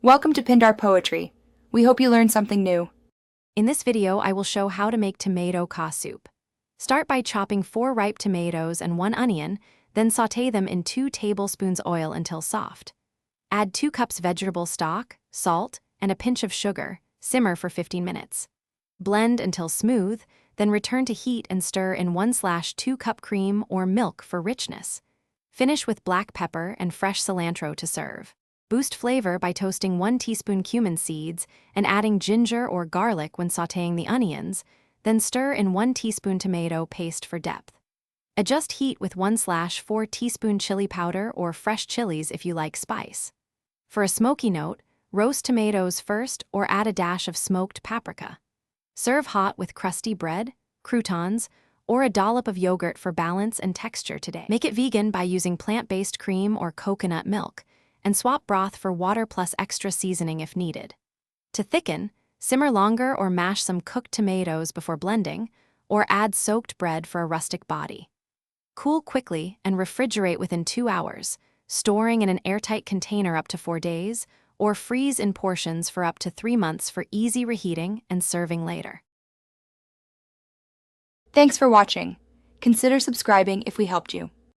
Welcome to Pindar Poetry. We hope you learned something new. In this video, I will show how to make tomato ka soup. Start by chopping 4 ripe tomatoes and 1 onion, then sauté them in 2 tablespoons oil until soft. Add 2 cups vegetable stock, salt, and a pinch of sugar. Simmer for 15 minutes. Blend until smooth, then return to heat and stir in 1/2 cup cream or milk for richness. Finish with black pepper and fresh cilantro to serve. Boost flavor by toasting 1 teaspoon cumin seeds and adding ginger or garlic when sautéing the onions, then stir in 1 teaspoon tomato paste for depth. Adjust heat with 1/4 teaspoon chili powder or fresh chilies if you like spice. For a smoky note, roast tomatoes first or add a dash of smoked paprika. Serve hot with crusty bread, croutons, or a dollop of yogurt for balance and texture today. Make it vegan by using plant-based cream or coconut milk, and swap broth for water plus extra seasoning if needed. To thicken, simmer longer or mash some cooked tomatoes before blending, or add soaked bread for a rustic body. Cool quickly and refrigerate within 2 hours, storing in an airtight container up to 4 days, or freeze in portions for up to 3 months for easy reheating and serving later. Thanks for watching. Consider subscribing if we helped you.